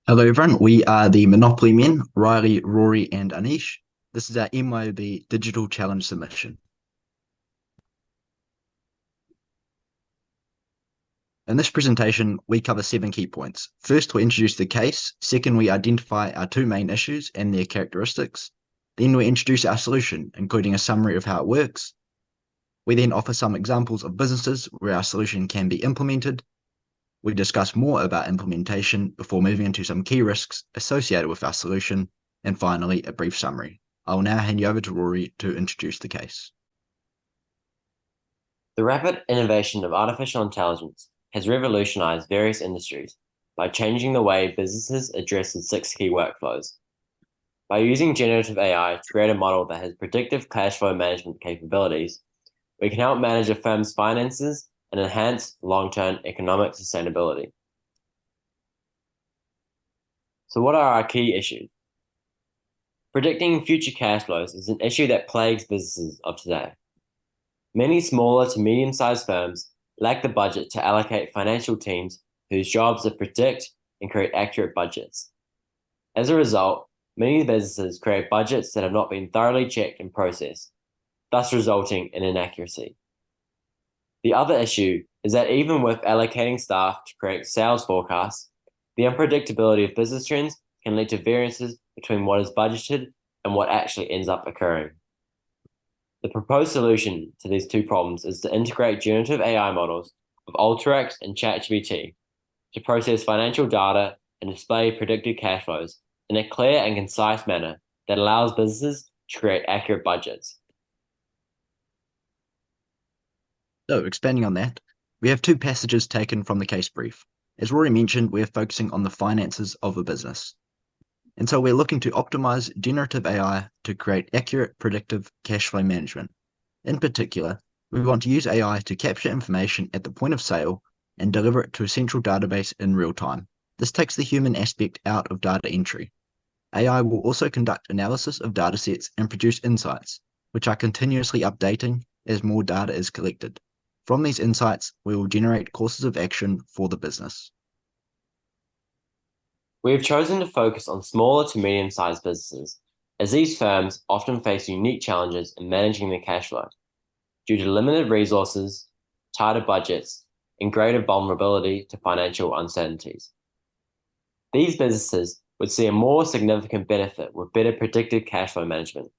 Hello, everyone. We are the Monopoly Men, Riley, Rory, and Anish. This is our MYOB Digital Challenge submission. In this presentation, we cover 7 key points. First, we introduce the case. Second, we identify our 2 main issues and their characteristics. Then we introduce our solution, including a summary of how it works. We then offer some examples of businesses where our solution can be implemented. We discuss more about implementation before moving into some key risks associated with our solution, and finally, a brief summary. I will now hand you over to Rory to introduce the case. The rapid innovation of artificial intelligence has revolutionized various industries by changing the way businesses address the 6 key workflows. By using generative AI to create a model that has predictive cash flow management capabilities, we can help manage a firm's finances and enhance long-term economic sustainability. So what are our key issues? Predicting future cash flows is an issue that plagues businesses of today. Many smaller to medium-sized firms lack the budget to allocate financial teams whose jobs are predict and create accurate budgets. As a result, many businesses create budgets that have not been thoroughly checked and processed, thus resulting in inaccuracy. The other issue is that even with allocating staff to create sales forecasts, the unpredictability of business trends can lead to variances between what is budgeted and what actually ends up occurring. The proposed solution to these 2 problems is to integrate generative AI models of Alteryx and ChatGPT to process financial data and display predicted cash flows in a clear and concise manner that allows businesses to create accurate budgets. So, expanding on that, we have 2 passages taken from the case brief. As Rory mentioned, we are focusing on the finances of a business. And so we're looking to optimize generative AI to create accurate predictive cash flow management. In particular, we want to use AI to capture information at the point of sale and deliver it to a central database in real time. This takes the human aspect out of data entry. AI will also conduct analysis of datasets and produce insights, which are continuously updating as more data is collected. From these insights, we will generate courses of action for the business. We have chosen to focus on smaller to medium-sized businesses, as these firms often face unique challenges in managing their cash flow due to limited resources, tighter budgets, and greater vulnerability to financial uncertainties. These businesses would see a more significant benefit with better predicted cash flow management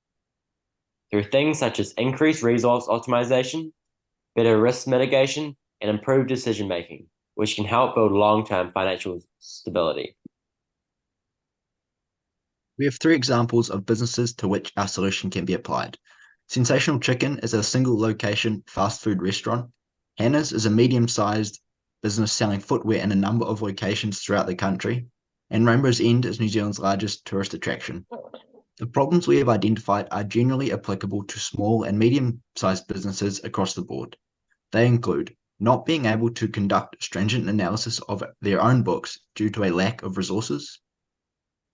through things such as increased resource optimization, better risk mitigation, and improved decision-making, which can help build long-term financial stability. We have 3 examples of businesses to which our solution can be applied. Sensational Chicken is a single location fast food restaurant. Hannah's is a medium-sized business selling footwear in a number of locations throughout the country. And Rainbow's End is New Zealand's largest tourist attraction. The problems we have identified are generally applicable to small and medium-sized businesses across the board. They include not being able to conduct stringent analysis of their own books due to a lack of resources,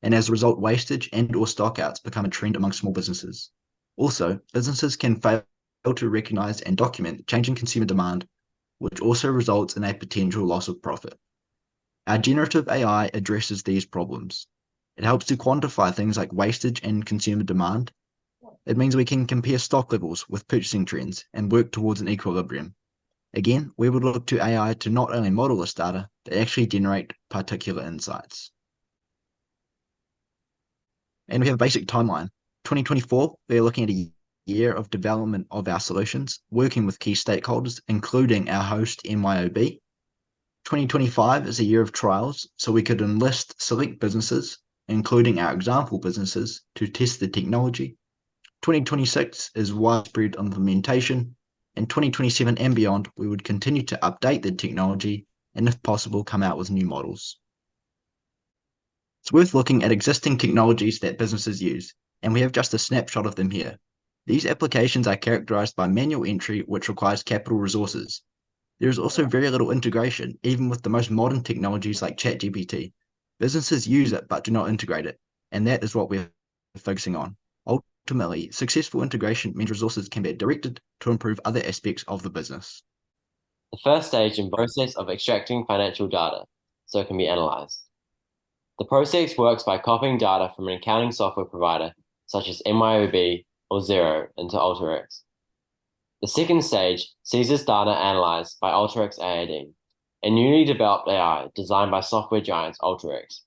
and as a result, wastage and or stockouts become a trend among small businesses. Also, businesses can fail to recognize and document changing consumer demand, which also results in a potential loss of profit. Our generative AI addresses these problems. It helps to quantify things like wastage and consumer demand. It means we can compare stock levels with purchasing trends and work towards an equilibrium. Again, we would look to AI to not only model this data, but actually generate particular insights. And we have a basic timeline. 2024, we're looking at a year of development of our solutions, working with key stakeholders, including our host, MYOB. 2025 is a year of trials, so we could enlist select businesses, including our example businesses, to test the technology. 2026 is widespread implementation, and 2027 and beyond, we would continue to update the technology and, if possible, come out with new models. It's worth looking at existing technologies that businesses use, and we have just a snapshot of them here. These applications are characterized by manual entry, which requires capital resources. There is also very little integration, even with the most modern technologies like ChatGPT. Businesses use it but do not integrate it, and that is what we're focusing on. Ultimately, successful integration means resources can be directed to improve other aspects of the business. The first stage in process of extracting financial data so it can be analyzed. The process works by copying data from an accounting software provider, such as MYOB or Xero, into AlterX. The second stage sees this data analyzed by AlterX AI, a newly developed AI designed by software giants AlterX.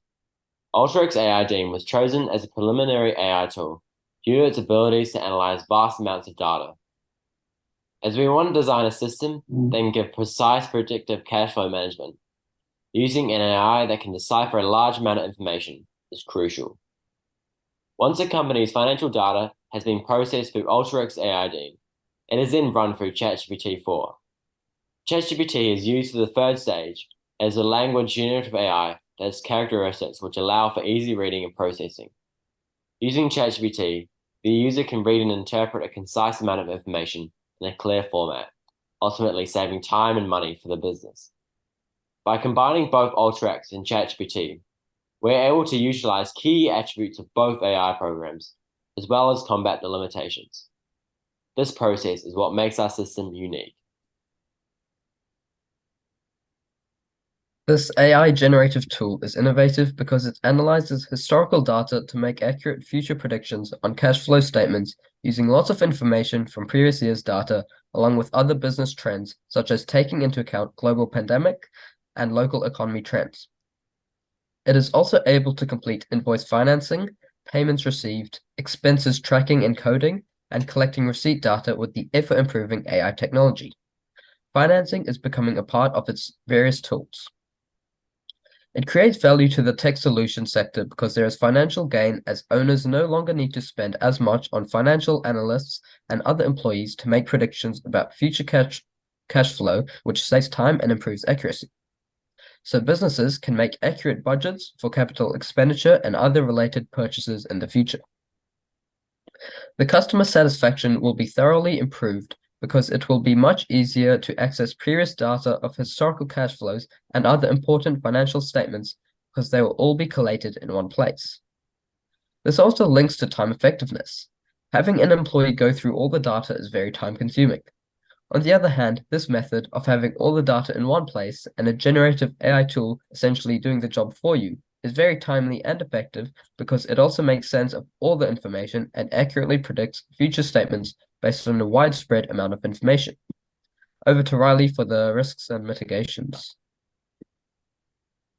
AlterX AI was chosen as a preliminary AI tool due to its abilities to analyze vast amounts of data. As we want to design a system that can give precise predictive cash flow management, using an AI that can decipher a large amount of information is crucial. Once a company's financial data has been processed through AlterX AI, it is then run through ChatGPT 4. ChatGPT is used for the third stage as a language generative AI that has characteristics which allow for easy reading and processing. Using ChatGPT, the user can read and interpret a concise amount of information in a clear format, ultimately saving time and money for the business. By combining both AlterX and ChatGPT, we're able to utilize key attributes of both AI programs, as well as combat the limitations. This process is what makes our system unique. This AI generative tool is innovative because it analyzes historical data to make accurate future predictions on cash flow statements using lots of information from previous year's data, along with other business trends, such as taking into account global pandemic and local economy trends. It is also able to complete invoice financing, payments received, expenses tracking and coding, and collecting receipt data with the ever-improving AI technology. Financing is becoming a part of its various tools. It creates value to the tech solution sector because there is financial gain as owners no longer need to spend as much on financial analysts and other employees to make predictions about future cash flow, which saves time and improves accuracy. So businesses can make accurate budgets for capital expenditure and other related purchases in the future. The customer satisfaction will be thoroughly improved because it will be much easier to access previous data of historical cash flows and other important financial statements because they will all be collated in one place. This also links to time effectiveness. Having an employee go through all the data is very time consuming. On the other hand, this method of having all the data in one place and a generative AI tool essentially doing the job for you is very timely and effective because it also makes sense of all the information and accurately predicts future statements based on a widespread amount of information. Over to Riley for the risks and mitigations.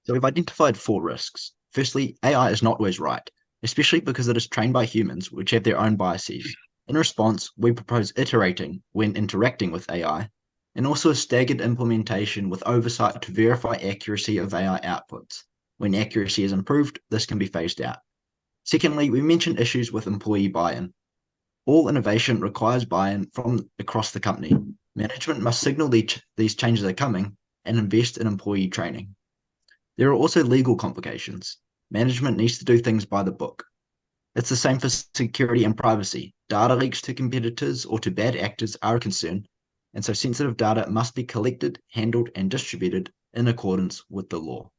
So we've identified 4 risks. Firstly, AI is not always right, especially because it is trained by humans, which have their own biases. In response, we propose iterating when interacting with AI, and also a staggered implementation with oversight to verify accuracy of AI outputs. When accuracy is improved, this can be phased out. Secondly, we mentioned issues with employee buy-in. All innovation requires buy-in from across the company. Management must signal these changes are coming and invest in employee training. There are also legal complications. Management needs to do things by the book. It's the same for security and privacy. Data leaks to competitors or to bad actors are a concern, and so sensitive data must be collected, handled, and distributed in accordance with the law.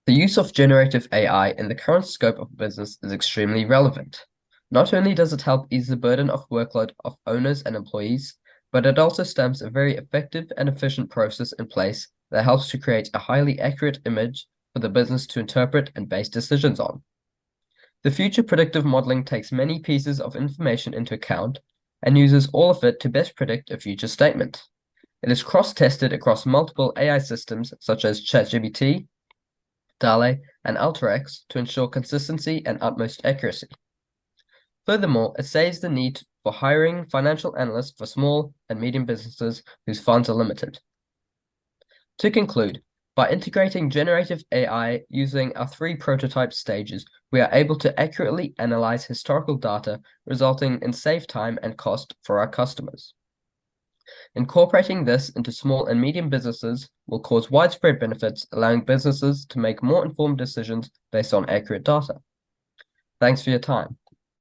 The use of generative AI in the current scope of business is extremely relevant. Not only does it help ease the burden of workload of owners and employees, but it also stamps a very effective and efficient process in place that helps to create a highly accurate image for the business to interpret and base decisions on. The future predictive modeling takes many pieces of information into account and uses all of it to best predict a future statement. It is cross-tested across multiple AI systems such as ChatGPT, DALL-E, and AlterX to ensure consistency and utmost accuracy. Furthermore, it saves the need for hiring financial analysts for small and medium businesses whose funds are limited. To conclude, by integrating generative AI using our 3 prototype stages, we are able to accurately analyze historical data, resulting in saved time and cost for our customers. Incorporating this into small and medium businesses will cause widespread benefits, allowing businesses to make more informed decisions based on accurate data. Thanks for your time.